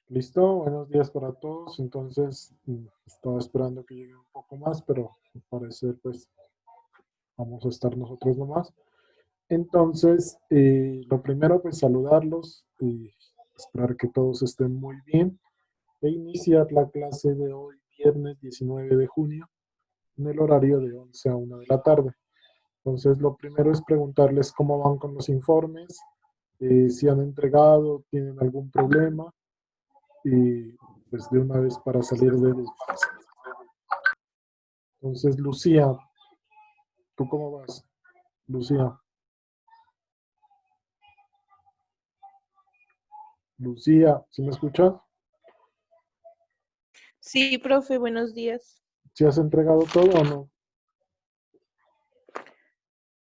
Listo, buenos días para todos. Entonces, estaba esperando que llegue un poco más, pero al parecer, pues, vamos a estar nosotros nomás. Entonces, lo primero, pues, saludarlos y esperar que todos estén muy bien e iniciar la clase de hoy, viernes 19 de junio, en el horario de 11 a 1 de la tarde. Entonces, lo primero es preguntarles cómo van con los informes, si han entregado, tienen algún problema y pues de una vez para salir de dudas. Entonces, Lucía, ¿tú cómo vas? Lucía, Lucía, ¿sí me escuchas? Sí, profe, buenos días. ¿Sí has entregado todo o no?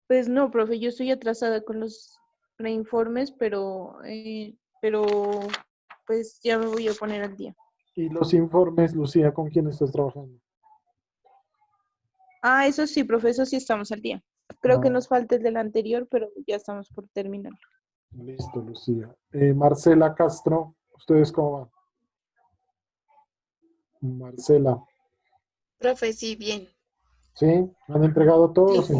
Pues no, profe, yo estoy atrasada con los preinformes, pero pues ya me voy a poner al día. Y los informes, Lucía, ¿con quién estás trabajando? Ah, eso sí, profe, eso sí estamos al día. Creo que Ah, nos falta el del anterior, pero ya estamos por terminar. listo, Lucía. Marcela Castro, ¿ustedes cómo van? Marcela, Profe, sí, bien. ¿sí? ¿Han entregado todo? Sí.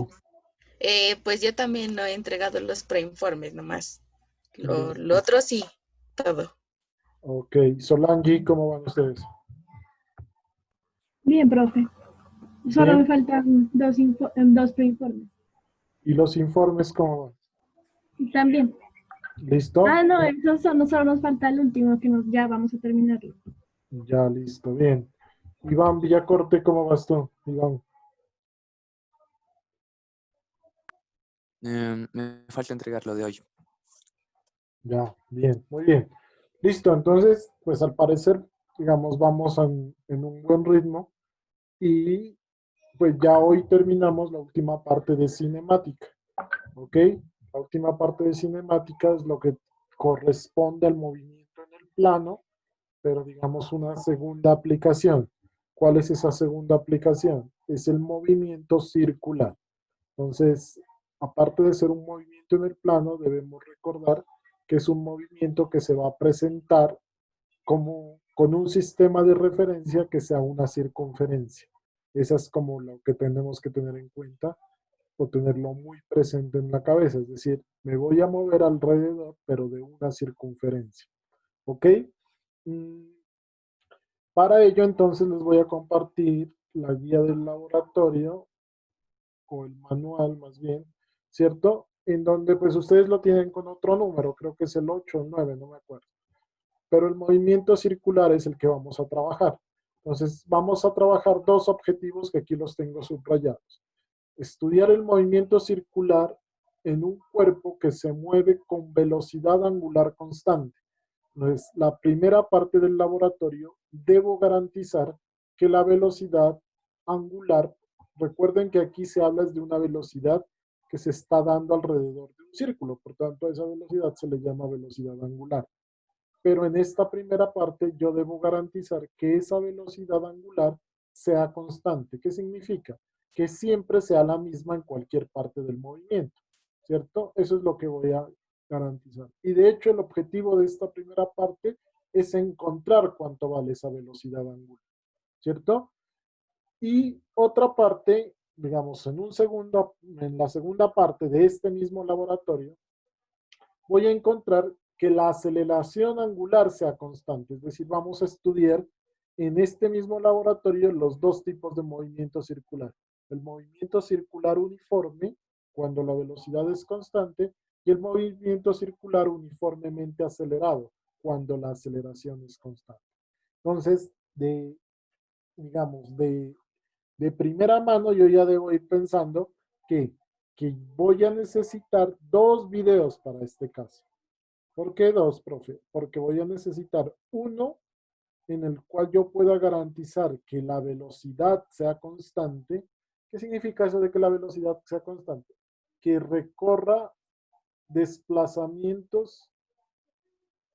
Sí. Pues yo también no he entregado los preinformes nomás. Lo Listo. otro sí, todo. Ok. Solange, ¿cómo van ustedes? Bien, profe. Solo me Bien. faltan dos preinformes. ¿Y los informes cómo van? También. ¿Listo? No, solo nos falta el último, ya vamos a terminarlo. Ya, listo, bien. Iván Villacorte, ¿cómo vas tú? Iván, Me falta entregar lo de hoy. ya, bien, muy bien. Listo, entonces, pues al parecer, digamos, vamos en un buen ritmo y pues ya hoy terminamos la última parte de cinemática, ¿ok? La última parte de cinemática es lo que corresponde al movimiento en el plano, pero digamos una segunda aplicación. ¿Cuál es esa segunda aplicación? Es el movimiento circular. Entonces, aparte de ser un movimiento en el plano, debemos recordar que es un movimiento que se va a presentar como con un sistema de referencia que sea una circunferencia. Esa es como lo que tenemos que tener en cuenta o tenerlo muy presente en la cabeza. Es decir, me voy a mover alrededor, pero de una circunferencia. ¿Ok? Mm, Para ello, entonces, les voy a compartir la guía del laboratorio o el manual más bien, ¿cierto? En donde pues ustedes lo tienen con otro número, creo que es el 8 o 9, no me acuerdo. Pero el movimiento circular es el que vamos a trabajar. Entonces vamos a trabajar dos objetivos que aquí los tengo subrayados. Estudiar el movimiento circular en un cuerpo que se mueve con velocidad angular constante. Entonces, la primera parte del laboratorio debo garantizar que la velocidad angular, recuerden que aquí se habla de una velocidad que se está dando alrededor de un círculo, por tanto a esa velocidad se le llama velocidad angular. Pero en esta primera parte yo debo garantizar que esa velocidad angular sea constante. ¿Qué significa? Que siempre sea la misma en cualquier parte del movimiento, ¿cierto? Eso es lo que voy a garantizar. Y de hecho el objetivo de esta primera parte es encontrar cuánto vale esa velocidad angular, ¿cierto? Y otra parte, digamos, en la segunda parte de este mismo laboratorio, voy a encontrar que la aceleración angular sea constante. Es decir, vamos a estudiar en este mismo laboratorio los dos tipos de movimiento circular. El movimiento circular uniforme, cuando la velocidad es constante, y el movimiento circular uniformemente acelerado, cuando la aceleración es constante. Entonces, digamos, de primera mano yo ya debo ir pensando que, que voy a necesitar dos videos para este caso. ¿Por qué dos, profe? Porque voy a necesitar uno en el cual yo pueda garantizar que la velocidad sea constante. ¿Qué significa eso de que la velocidad sea constante? Que recorra desplazamientos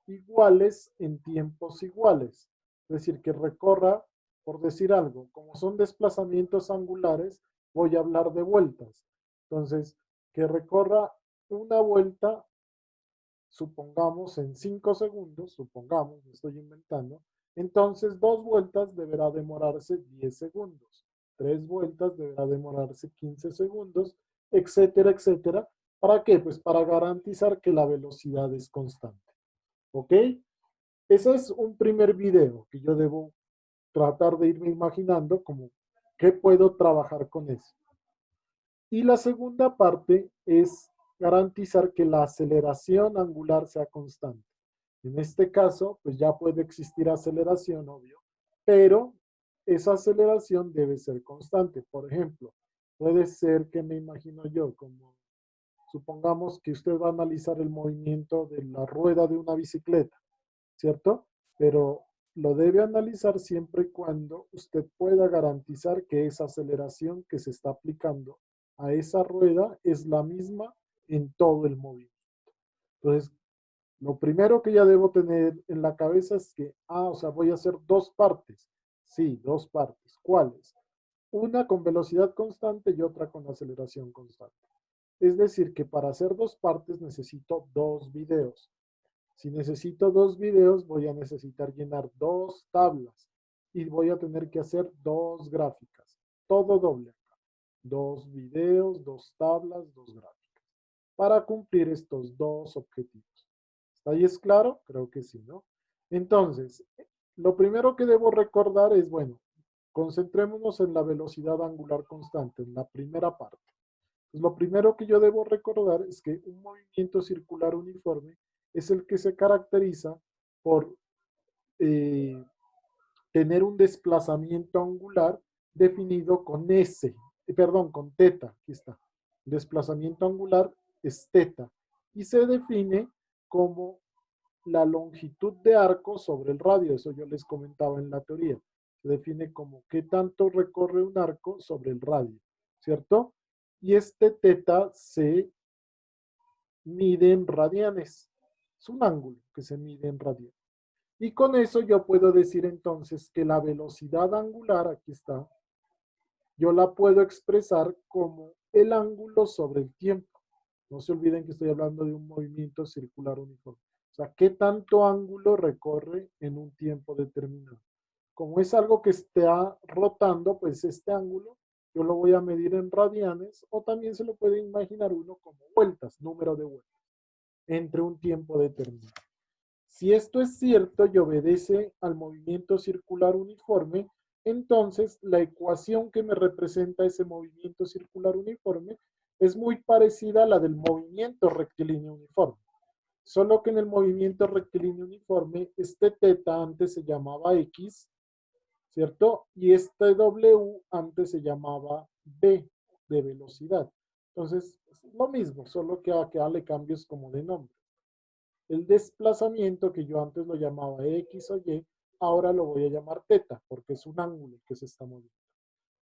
iguales en tiempos iguales. Es decir, que recorra, por decir algo, como son desplazamientos angulares, voy a hablar de vueltas. Entonces, que recorra una vuelta supongamos en 5 segundos, supongamos, me estoy inventando, entonces 2 vueltas deberá demorarse 10 segundos, 3 vueltas deberá demorarse 15 segundos, etcétera, etcétera. ¿Para qué? Pues para garantizar que la velocidad es constante. ¿Ok? Ese es un primer video que yo debo tratar de irme imaginando como qué puedo trabajar con eso. Y la segunda parte es garantizar que la aceleración angular sea constante. En este caso, pues ya puede existir aceleración, obvio, pero esa aceleración debe ser constante. Por ejemplo, puede ser que me imagino yo, como supongamos que usted va a analizar el movimiento de la rueda de una bicicleta, ¿cierto? Pero lo debe analizar siempre y cuando usted pueda garantizar que esa aceleración que se está aplicando a esa rueda es la misma en todo el movimiento. Entonces, lo primero que ya debo tener en la cabeza es que, o sea, voy a hacer dos partes. Sí, dos partes. ¿Cuáles? Una con velocidad constante y otra con aceleración constante. Es decir, que para hacer dos partes necesito dos videos. Si necesito dos videos, voy a necesitar llenar dos tablas y voy a tener que hacer dos gráficas. Todo doble acá. Dos videos, dos tablas, dos gráficas. Para cumplir estos dos objetivos. ¿Está ahí es claro? Creo que sí, ¿no? Entonces, lo primero que debo recordar es, bueno, concentrémonos en la velocidad angular constante, en la primera parte. Pues lo primero que yo debo recordar es que un movimiento circular uniforme es el que se caracteriza por eh, tener un desplazamiento angular definido con S, perdón, con teta, aquí está. Desplazamiento angular es teta y se define como la longitud de arco sobre el radio, eso yo les comentaba en la teoría. Se define como qué tanto recorre un arco sobre el radio, ¿cierto? Y este teta se mide en radianes. Es un ángulo que se mide en radianes. Y con eso yo puedo decir entonces que la velocidad angular, aquí está, yo la puedo expresar como el ángulo sobre el tiempo. No se olviden que estoy hablando de un movimiento circular uniforme. O sea, ¿qué tanto ángulo recorre en un tiempo determinado? Como es algo que está rotando, pues este ángulo yo lo voy a medir en radianes o también se lo puede imaginar uno como vueltas, número de vueltas, entre un tiempo determinado. Si esto es cierto y obedece al movimiento circular uniforme, entonces la ecuación que me representa ese movimiento circular uniforme es muy parecida a la del movimiento rectilíneo uniforme. Solo que en el movimiento rectilíneo uniforme, este teta antes se llamaba X, ¿cierto? Y este W antes se llamaba B, de velocidad. Entonces, es lo mismo, solo que hay que darle cambios como de nombre. El desplazamiento, que yo antes lo llamaba X o Y, ahora lo voy a llamar teta, porque es un ángulo que se está moviendo.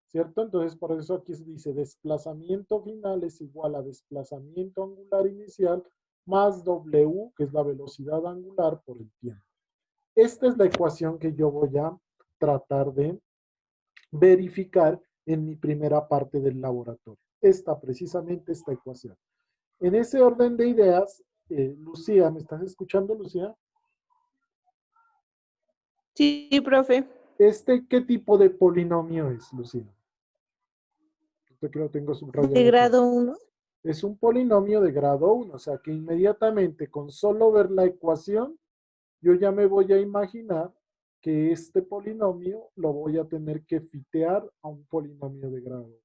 ¿Cierto? Entonces, por eso aquí se dice desplazamiento final es igual a desplazamiento angular inicial más W, que es la velocidad angular por el tiempo. Esta es la ecuación que yo voy a tratar de verificar en mi primera parte del laboratorio. Precisamente esta ecuación. En ese orden de ideas, Lucía, ¿me estás escuchando, Lucía? Sí, profe. ¿Qué tipo de polinomio es, Lucía? Usted que lo tengo De subrayado aquí. grado 1. Es un polinomio de grado 1, o sea que inmediatamente con solo ver la ecuación, yo ya me voy a imaginar que este polinomio lo voy a tener que fitear a un polinomio de grado 1,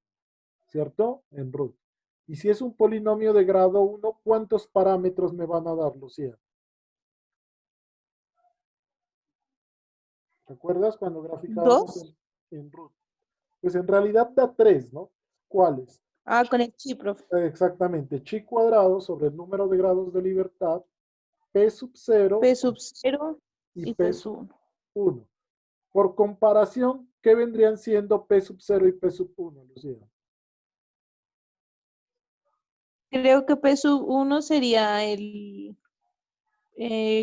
¿cierto? En root. Y si es un polinomio de grado 1, ¿cuántos parámetros me van a dar, Lucía? ¿Recuerdas cuando graficábamos 2. en root? Pues en realidad da 3, ¿no? ¿Cuáles? Con el chi, profe. Exactamente, chi cuadrado sobre el número de grados de libertad, p sub 0 P sub 0 y y p P sub sub 1. 1. Por comparación, ¿qué vendrían siendo p sub 0 y p sub 1, Lucía? Creo que P sub 1 sería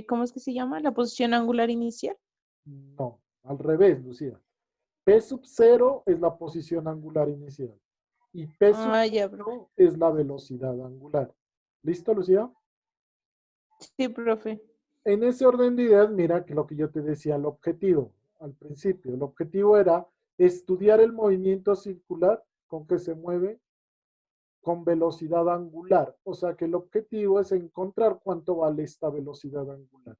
¿cómo es que se llama? La posición angular inicial. No, al revés, Lucía. P sub 0 es la posición angular inicial y p sub Ya, profe. 1 es la velocidad angular. ¿Listo, Lucía? Sí, profe. En ese orden de ideas, mira que lo que yo te decía, el objetivo al principio, el objetivo era estudiar el movimiento circular con que se mueve con velocidad angular. O sea que el objetivo es encontrar cuánto vale esta velocidad angular.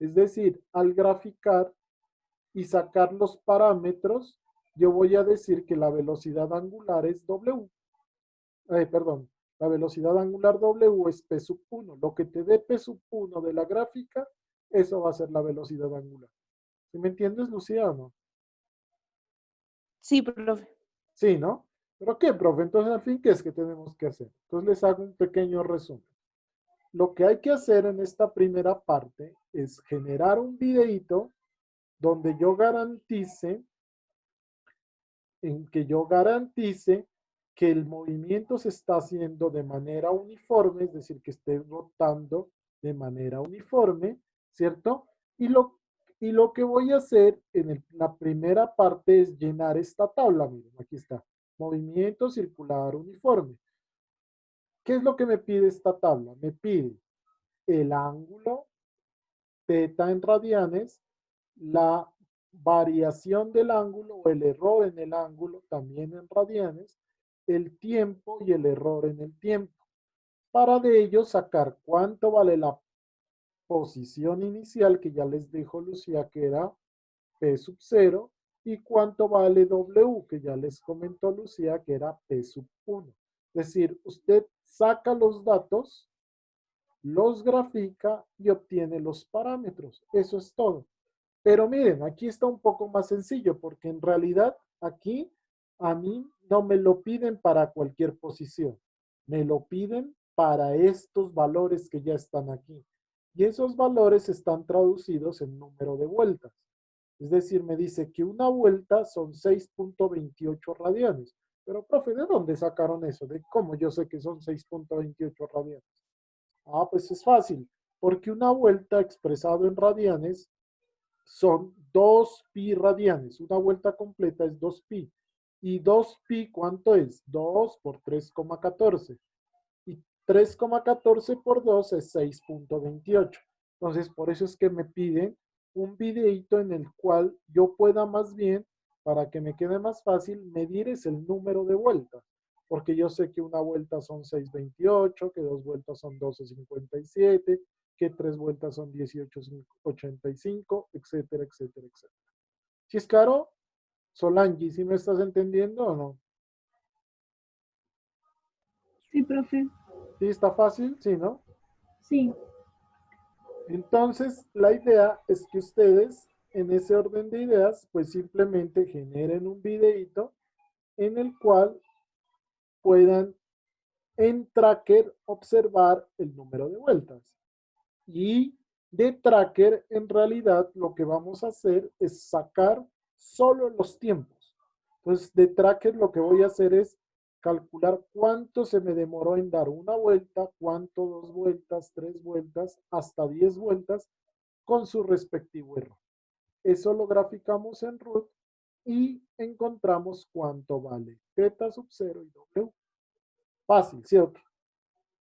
Es decir, al graficar y sacar los parámetros, yo voy a decir que la velocidad angular es W. Perdón, la velocidad angular W es P sub 1. Lo que te dé P sub 1 de la gráfica, eso va a ser la velocidad angular. ¿Sí me entiendes, Lucía, o no? Sí, profe. Sí, ¿no? ¿Pero qué, profe? Entonces, al fin, ¿qué es que tenemos que hacer? Entonces, les hago un pequeño resumen. Lo que hay que hacer en esta primera parte es generar un videíto donde yo garantice, que el movimiento se está haciendo de manera uniforme, es decir, que esté rotando de manera uniforme, ¿cierto? Y lo que voy a hacer en la primera parte es llenar esta tabla, miren, aquí está, movimiento circular uniforme. ¿Qué es lo que me pide esta tabla? Me pide el ángulo teta en radianes, la variación del ángulo o el error en el ángulo también en radianes, el tiempo y el error en el tiempo. Para de ello sacar cuánto vale la posición inicial, que ya les dijo Lucía que era P sub 0, y cuánto vale W, que ya les comentó Lucía que era P sub 1. Es decir, usted saca los datos, los grafica y obtiene los parámetros. Eso es todo. Pero miren, aquí está un poco más sencillo porque en realidad aquí a mí no me lo piden para cualquier posición. Me lo piden para estos valores que ya están aquí. Y esos valores están traducidos en número de vueltas. Es decir, me dice que una vuelta son 6.28 radianes. Pero, profe, ¿de dónde sacaron eso? ¿De cómo yo sé que son 6.28 radianes? Ah, pues es fácil, porque una vuelta expresado en radianes son 2pi radianes. Una vuelta completa es 2pi. ¿Y 2pi cuánto es? 2 por 3,14. Y 3,14 por 2 es 6.28. Entonces, por eso es que me piden un videito en el cual yo pueda más bien, para que me quede más fácil, medir es el número de vueltas. Porque yo sé que una vuelta son 6.28, que dos vueltas son 12.57, que tres vueltas son 18.85, etcétera, etcétera, etcétera. ¿Sí es claro? Solange, ¿sí me estás entendiendo o no? Sí, profe. ¿Sí está fácil? Sí, ¿no? Sí. Entonces, la idea es que ustedes, en ese orden de ideas, pues simplemente generen un videito en el cual puedan en Tracker observar el número de vueltas. Y de Tracker, en realidad, lo que vamos a hacer es sacar solo los tiempos. Entonces, de Tracker lo que voy a hacer es calcular cuánto se me demoró en dar una vuelta, cuánto dos vueltas, tres vueltas, hasta 10 vueltas con su respectivo error. Eso lo graficamos en root y encontramos cuánto vale teta sub 0 y W. Fácil, ¿cierto?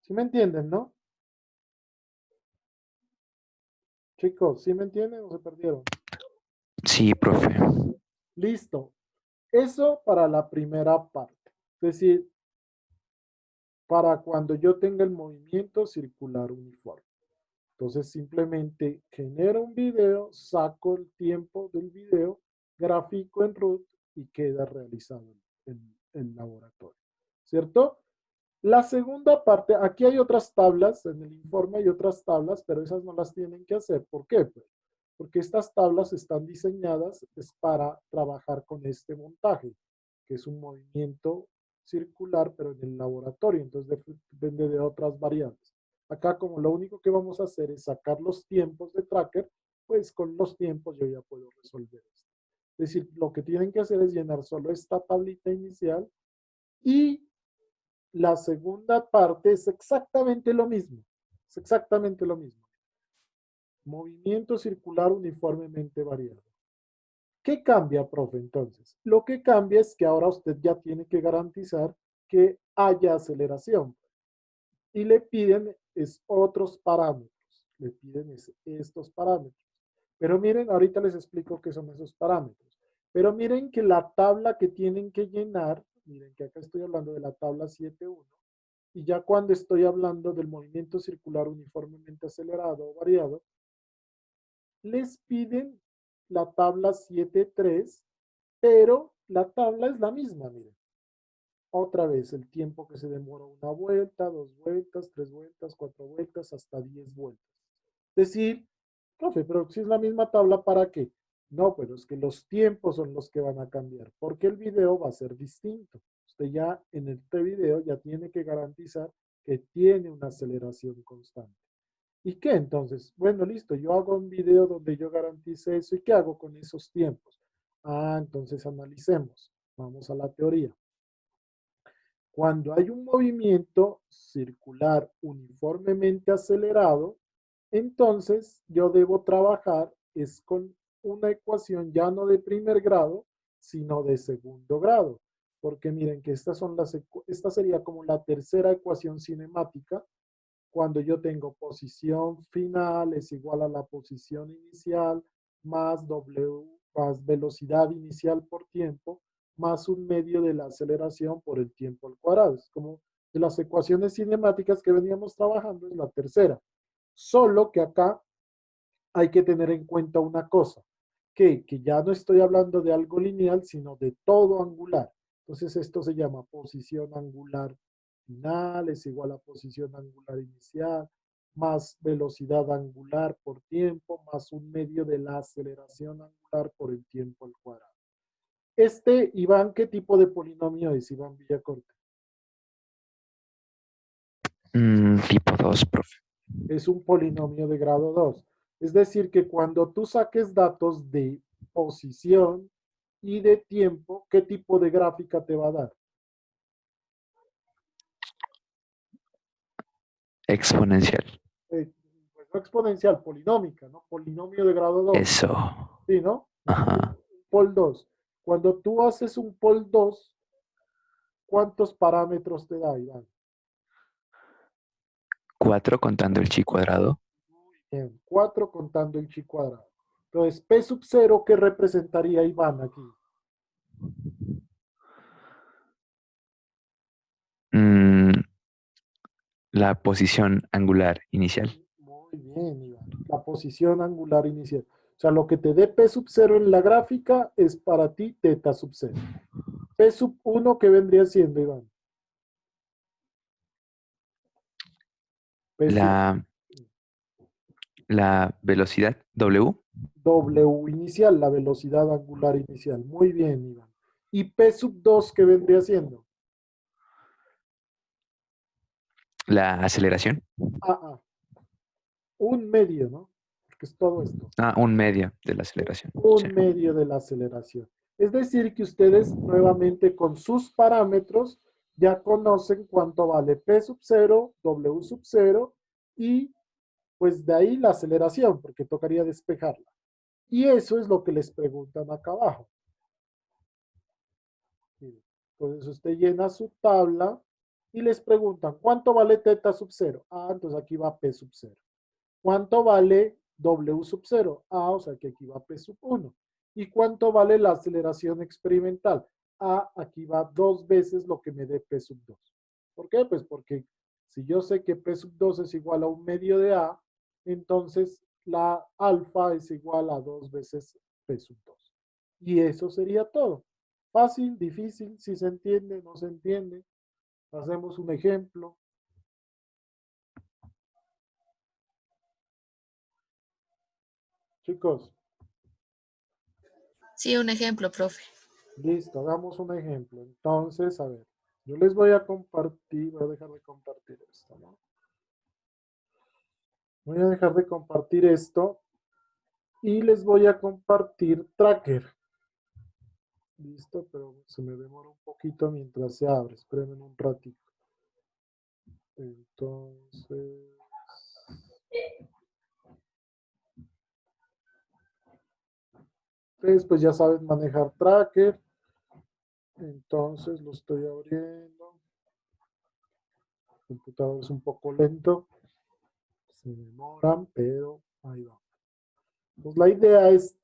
¿Sí me entienden, no? Chicos, ¿sí me entienden o se perdieron? Sí, profe. Listo. Eso para la primera parte. Es decir, para cuando yo tenga el movimiento circular uniforme. Entonces simplemente genero un video, saco el tiempo del video, grafico en root y queda realizado el laboratorio. ¿Cierto? La segunda parte, aquí hay otras tablas, en el informe hay otras tablas, pero esas no las tienen que hacer. ¿Por qué? Pues porque estas tablas están diseñadas es para trabajar con este montaje, que es un movimiento circular, pero en el laboratorio, entonces depende de otras variables. Acá como lo único que vamos a hacer es sacar los tiempos de tracker, pues con los tiempos yo ya puedo resolver esto. Es decir, lo que tienen que hacer es llenar solo esta tablita inicial y la segunda parte es exactamente lo mismo. Es exactamente lo mismo. Movimiento circular uniformemente variado. ¿Qué cambia, profe, entonces? Lo que cambia es que ahora usted ya tiene que garantizar que haya aceleración y le piden es otros parámetros. Le piden estos parámetros. Pero miren, ahorita les explico qué son esos parámetros. Pero miren que la tabla que tienen que llenar, miren que acá estoy hablando de la tabla 7.1, y ya cuando estoy hablando del movimiento circular uniformemente acelerado o variado, les piden la tabla 7.3, pero la tabla es la misma, miren. Otra vez, el tiempo que se demora una vuelta, 2 vueltas, 3 vueltas, 4 vueltas, hasta 10 vueltas. Es decir, profe, pero si es la misma tabla, ¿para qué? No, pero es que los tiempos son los que van a cambiar, porque el video va a ser distinto. Usted ya en este video ya tiene que garantizar que tiene una aceleración constante. ¿Y qué entonces? Bueno, listo, yo hago un video donde yo garantice eso. ¿Y qué hago con esos tiempos? Ah, entonces analicemos. Vamos a la teoría. Cuando hay un movimiento circular uniformemente acelerado, entonces yo debo trabajar es con una ecuación ya no de primer grado, sino de segundo grado. Porque miren que esta sería como la tercera ecuación cinemática, cuando yo tengo posición final es igual a la posición inicial más W más velocidad inicial por tiempo más un medio de la aceleración por el tiempo al cuadrado. Es como de las ecuaciones cinemáticas que veníamos trabajando, es la tercera. Solo que acá hay que tener en cuenta una cosa, que ya no estoy hablando de algo lineal, sino de todo angular. Entonces esto se llama posición angular final es igual a posición angular inicial, más velocidad angular por tiempo, más un medio de la aceleración angular por el tiempo al cuadrado. Iván, ¿qué tipo de polinomio es, Iván Villacorte? Tipo 2, profe. Es un polinomio de grado 2. Es decir, que cuando tú saques datos de posición y de tiempo, ¿qué tipo de gráfica te va a dar? Exponencial. Pues no exponencial, polinómica, ¿no? Polinomio de grado 2. Eso. ¿Sí, no? Ajá. Pol 2. Cuando tú haces un pol 2, ¿cuántos parámetros te da, Iván? 4 contando el chi cuadrado. Bien, 4 contando el chi cuadrado. Entonces, P sub 0, ¿qué representaría Iván aquí? Mm, la posición angular inicial. Muy bien, Iván. La posición angular inicial. O sea, lo que te dé P sub 0 en la gráfica es para ti teta sub 0. P sub 1, ¿qué vendría siendo, Iván? P sub La, la velocidad W. W inicial, la velocidad angular inicial. Muy bien, Iván. ¿Y P sub 2 qué vendría siendo? La aceleración. Ah, un medio, ¿no? Porque es todo esto. Ah, un medio de la aceleración. Sí. Un medio de la aceleración. Es decir, que ustedes nuevamente con sus parámetros ya conocen cuánto vale P sub 0, W sub 0 y pues de ahí la aceleración, porque tocaría despejarla. Y eso es lo que les preguntan acá abajo. Entonces usted llena su tabla y les preguntan, ¿cuánto vale teta sub 0? Ah, entonces aquí va P sub 0. ¿Cuánto vale W sub 0? Ah, o sea que aquí va P sub 1. ¿Y cuánto vale la aceleración experimental? Ah, aquí va 2 veces lo que me dé P sub 2. ¿Por qué? Pues porque si yo sé que P sub 2 es igual a un medio de A, entonces la alfa es igual a 2 veces P sub 2. Y eso sería todo. Fácil, difícil, si se entiende, no se entiende. Hacemos un ejemplo. Chicos, Sí, un ejemplo, profe. listo, hagamos un ejemplo. Entonces, a ver, yo les voy a compartir, voy a dejar de compartir esto, ¿no? Voy a dejar de compartir esto y les voy a compartir Tracker. Listo, pero se me demora un poquito mientras se abre. Espérenme un ratito. Entonces, pues ya saben manejar Tracker. Entonces lo estoy abriendo. El computador es un poco lento. Se demoran, pero ahí va. Pues la idea es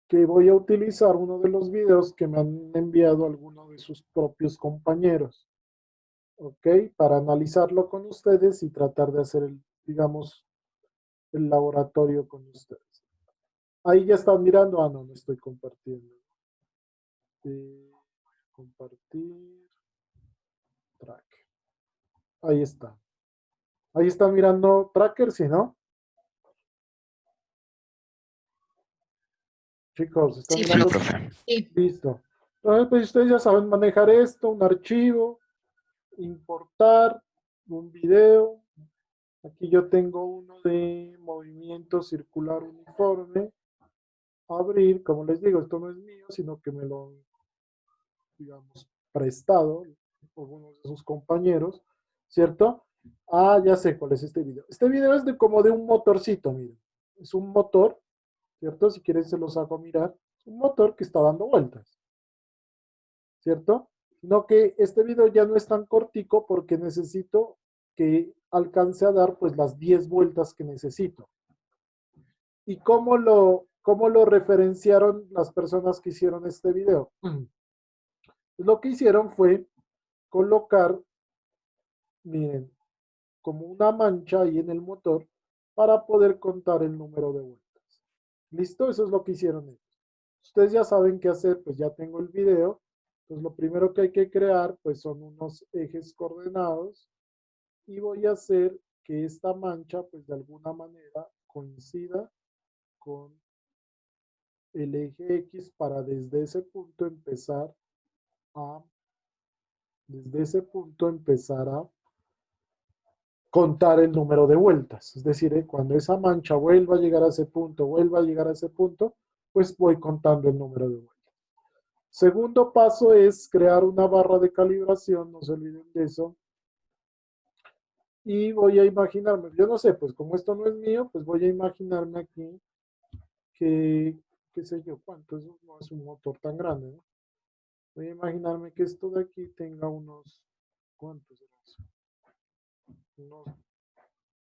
que voy a utilizar uno de los videos que me han enviado algunos de sus propios compañeros, ¿ok? Para analizarlo con ustedes y tratar de hacer, digamos, el laboratorio con ustedes. Ahí ya están mirando. Ah, no, no estoy compartiendo. Compartir. Track. Ahí está. Ahí están mirando Tracker, ¿sí, no? Chicos, ¿están Sí, Sí, mirando? profe. profe. Sí. Listo. Entonces, pues ustedes ya saben manejar esto, un archivo, importar un video. Aquí yo tengo uno de movimiento circular uniforme. Abrir, como les digo, esto no es mío, sino que me lo, digamos, prestado por uno de sus compañeros, ¿cierto? Ah, ya sé cuál es este video. Este video es de como de un motorcito, miren. Es un motor, ¿cierto? Si quieren se los hago mirar. Es un motor que está dando vueltas, ¿cierto? Sino que este video ya no es tan cortico porque necesito que alcance a dar pues las 10 vueltas que necesito. ¿Y cómo lo referenciaron las personas que hicieron este video? Lo que hicieron fue colocar, miren, como una mancha ahí en el motor para poder contar el número de vueltas. ¿Listo? Eso es lo que hicieron ellos. Ustedes ya saben qué hacer, pues ya tengo el video. Entonces lo primero que hay que crear pues son unos ejes coordenados y voy a hacer que esta mancha pues de alguna manera coincida con el eje X para desde ese punto empezar a contar el número de vueltas. Es decir, cuando esa mancha vuelva a llegar a ese punto, pues voy contando el número de vueltas. Segundo paso es crear una barra de calibración, no se olviden de eso. Y voy a imaginarme, yo no sé, pues como esto no es mío, pues voy a imaginarme aquí que, qué sé yo, cuánto, eso no es un motor tan grande, ¿no? Voy a imaginarme que esto de aquí tenga unos, ¿cuántos será eso? Unos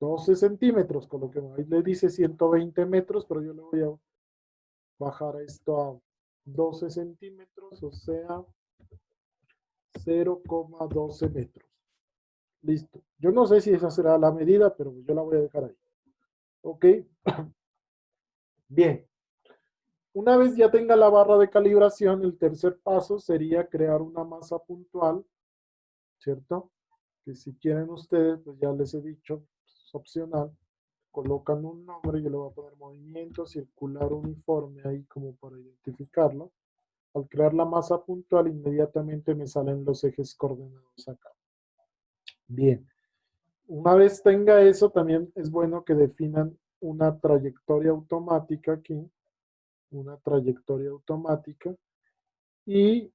12 centímetros, coloquemos. Ahí le dice 120 metros, pero yo le voy a bajar esto a 12 centímetros, o sea, 0,12 metros. Listo. Yo no sé si esa será la medida, pero yo la voy a dejar ahí. ¿Ok? Bien. Una vez ya tenga la barra de calibración, el tercer paso sería crear una masa puntual, ¿cierto? Que si quieren ustedes, pues ya les he dicho, es opcional. Colocan un nombre, yo le voy a poner movimiento circular uniforme ahí como para identificarlo. Al crear la masa puntual, inmediatamente me salen los ejes coordenados acá. Bien. Una vez tenga eso, también es bueno que definan una trayectoria automática aquí. Una trayectoria automática. Y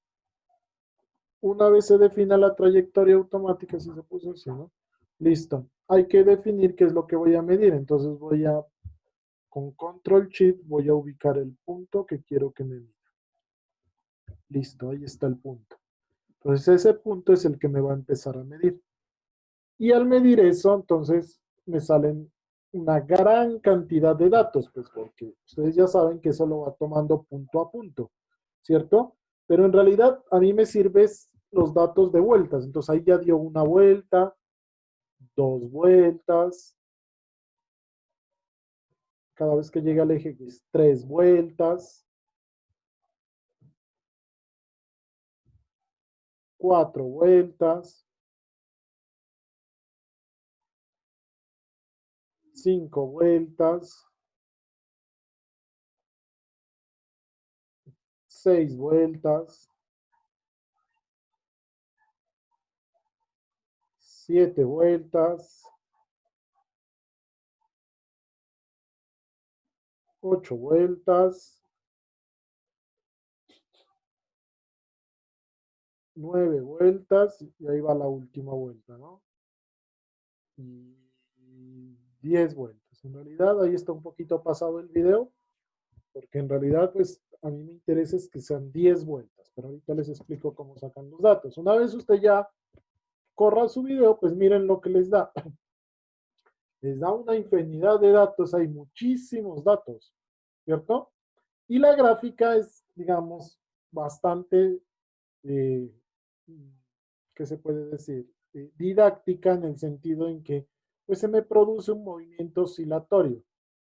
una vez se defina la trayectoria automática, si se puso así, ¿no? Listo. Hay que definir qué es lo que voy a medir. Entonces con Control Shift, voy a ubicar el punto que quiero que me mida. Listo, ahí está el punto. Entonces ese punto es el que me va a empezar a medir. Y al medir eso, entonces me salen una gran cantidad de datos, pues porque ustedes ya saben que eso lo va tomando punto a punto, ¿cierto? Pero en realidad a mí me sirven los datos de vueltas. Entonces ahí ya dio una vuelta, 2 vueltas, cada vez que llega al eje X, 3 vueltas, 4 vueltas, 5 vueltas, 6 vueltas, 7 vueltas, 8 vueltas, 9 vueltas, y ahí va la última vuelta, ¿no? Y 10 vueltas. En realidad ahí está un poquito pasado el video, porque en realidad pues a mí me interesa es que sean 10 vueltas, pero ahorita les explico cómo sacan los datos. Una vez usted ya corra su video, pues miren lo que les da. Les da una infinidad de datos, hay muchísimos datos, ¿cierto? Y la gráfica es, digamos, bastante, eh, ¿qué se puede decir? Didáctica en el sentido en que pues se me produce un movimiento oscilatorio,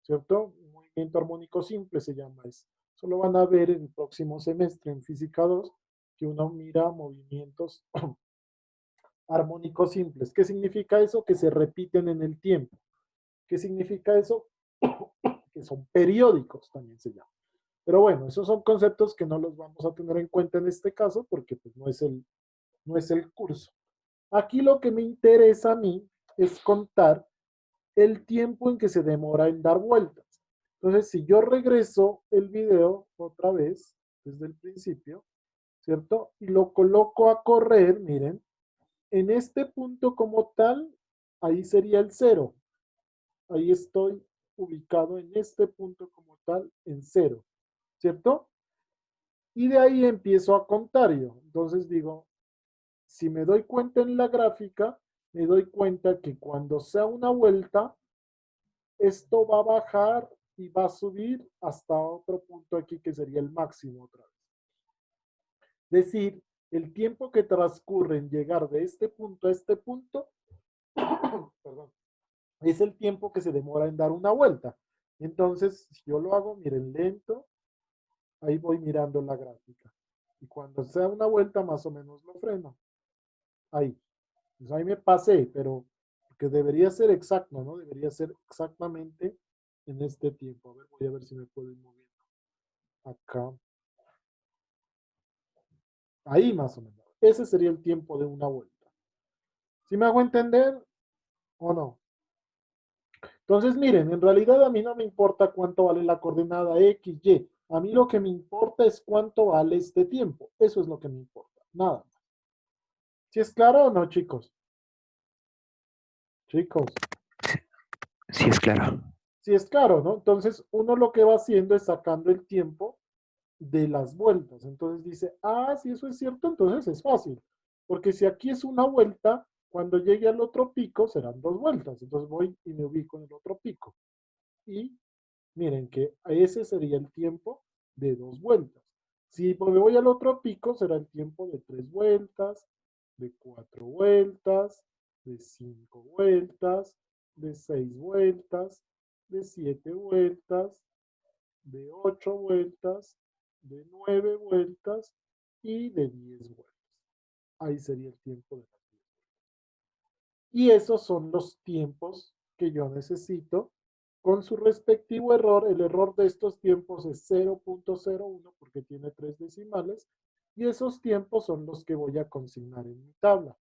¿cierto? Un movimiento armónico simple se llama eso. Eso lo van a ver en el próximo semestre en Física 2, que uno mira movimientos armónicos simples. ¿Qué significa eso? Que se repiten en el tiempo. ¿Qué significa eso? Que son periódicos, también se llama. Pero bueno, esos son conceptos que no los vamos a tener en cuenta en este caso porque pues, no es el curso. Aquí lo que me interesa a mí es contar el tiempo en que se demora en dar vueltas. Entonces, si yo regreso el video otra vez, desde el principio, ¿cierto? Y lo coloco a correr, miren, en este punto como tal, ahí sería el 0. Ahí estoy ubicado en este punto como tal, en 0, ¿cierto? Y de ahí empiezo a contar yo. Entonces digo, si me doy cuenta en la gráfica, me doy cuenta que cuando sea una vuelta, esto va a bajar y va a subir hasta otro punto aquí que sería el máximo otra vez. Es decir, el tiempo que transcurre en llegar de este punto a este punto, perdón, es el tiempo que se demora en dar una vuelta. Entonces, si yo lo hago, miren, lento, ahí voy mirando la gráfica. Y cuando sea una vuelta, más o menos lo freno. Ahí. Pues ahí me pasé, pero que debería ser exacto, ¿no? Debería ser exactamente en este tiempo. A ver, voy a ver si me puedo ir moviendo. Acá. Ahí más o menos. Ese sería el tiempo de una vuelta. ¿Sí me hago entender o no? Entonces, miren, en realidad a mí no me importa cuánto vale la coordenada X, Y. A mí lo que me importa es cuánto vale este tiempo. Eso es lo que me importa. Nada más. ¿Sí es claro o no, chicos? Chicos. Sí, es claro. Sí es claro, ¿no? Entonces, uno lo que va haciendo es sacando el tiempo de las vueltas. Entonces dice, ah, si eso es cierto, entonces es fácil. Porque si aquí es una vuelta, cuando llegue al otro pico serán 2 vueltas. Entonces voy y me ubico en el otro pico. Y miren que ese sería el tiempo de 2 vueltas. Si me voy al otro pico, será el tiempo de 3 vueltas, de 4 vueltas, de 5 vueltas, de 6 vueltas, de 7 vueltas, de 8 vueltas, de 9 vueltas y de 10 vueltas. Ahí sería el tiempo de las 10 vueltas. Y esos son los tiempos que yo necesito con su respectivo error. El error de estos tiempos es 0.01 porque tiene 3 decimales. Y esos tiempos son los que voy a consignar en mi tabla.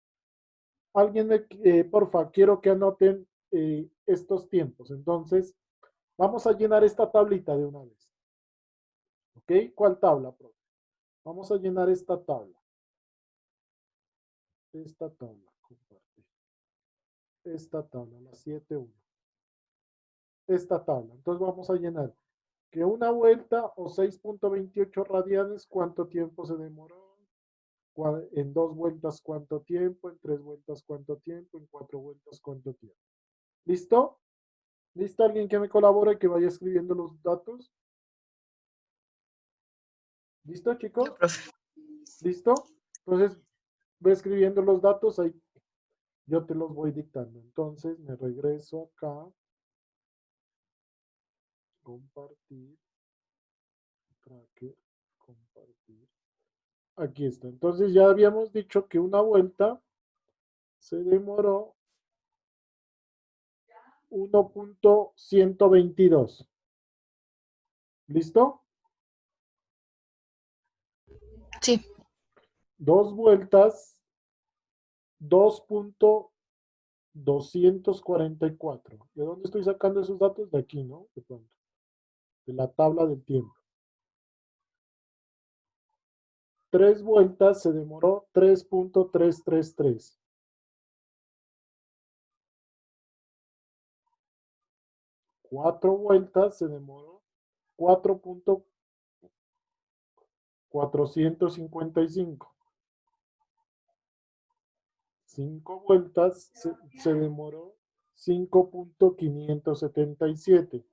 Alguien porfa, quiero que anoten estos tiempos. Entonces, vamos a llenar esta tablita de una vez. ¿Ok? ¿Cuál tabla, profe? Vamos a llenar esta tabla. Esta tabla, compartir. Esta tabla, la 7.1. Esta tabla. Entonces vamos a llenar que una vuelta o 6.28 radianes, ¿cuánto tiempo se demoró? En 2 vueltas, ¿cuánto tiempo? En 3 vueltas, ¿cuánto tiempo? En 4 vueltas, ¿cuánto tiempo? ¿Listo? ¿Listo? ¿Alguien que me colabore y que vaya escribiendo los datos? ¿Listo, chicos? Yo, profe. ¿Listo? Entonces, ve escribiendo los datos, ahí yo te los voy dictando. Entonces, me regreso acá. Compartir. Tracker. Compartir. Aquí está. Entonces, ya habíamos dicho que una vuelta se demoró 1.122. ¿Listo? Sí. 2 vueltas, 2.244. ¿De dónde estoy sacando esos datos? De aquí, ¿no? De pronto. De la tabla del tiempo. 3 vueltas se demoró 3.333. 4 vueltas se demoró 4.455. 5 vueltas se demoró 5.577.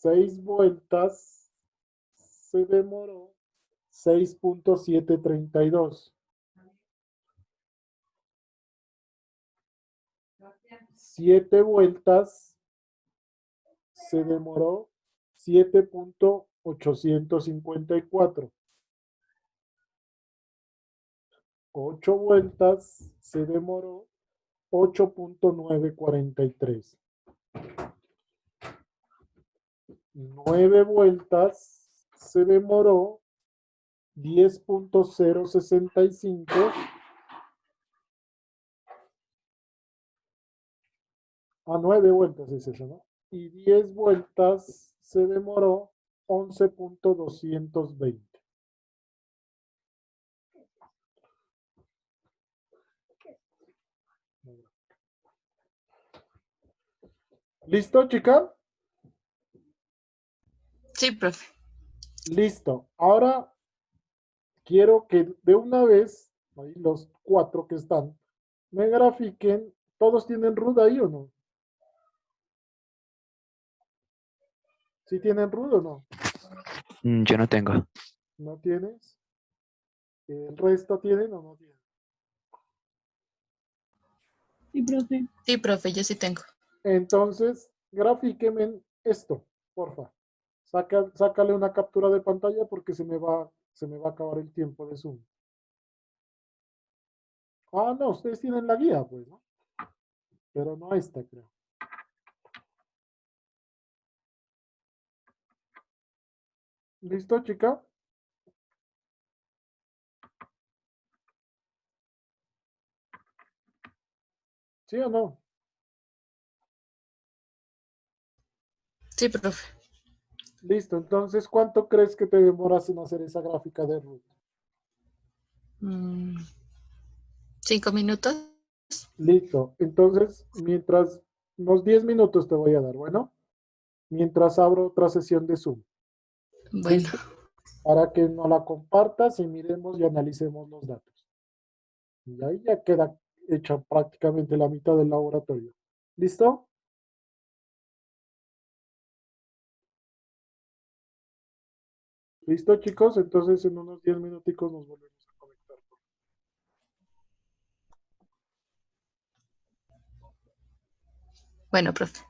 6 vueltas se demoró 6.732. 7 vueltas se demoró 7.854. 8 vueltas se demoró 8.943. 9 vueltas se demoró 10.065. A 9 vueltas es eso, ¿no? Y 10 vueltas se demoró 11.220. ¿Listo, chica? Sí, profe. Listo. Ahora quiero que de una vez, ahí los 4 que están, me grafiquen. ¿Todos tienen root ahí o no? ¿Sí tienen root o no? Yo no tengo. ¿No tienes? ¿El resto tienen o no tienen? Sí, profe. Sí, profe, yo sí tengo. Entonces, grafíquenme esto, porfa. Sácale una captura de pantalla porque se me va a acabar el tiempo de Zoom. Ah, no, ustedes tienen la guía, pues, ¿no? Pero no esta, creo. ¿Listo, chica? ¿Sí o no? Sí, profe. Listo, entonces, ¿cuánto crees que te demoras en hacer esa gráfica de root? 5 minutos. Listo, entonces, mientras, unos 10 minutos te voy a dar, bueno, mientras abro otra sesión de Zoom. Bueno, ¿Listo? Para que nos la compartas y miremos y analicemos los datos. Y ahí ya queda hecha prácticamente la mitad del laboratorio. ¿Listo? ¿Listo, chicos? Entonces en unos 10 minuticos nos volvemos a conectar. bueno, profe.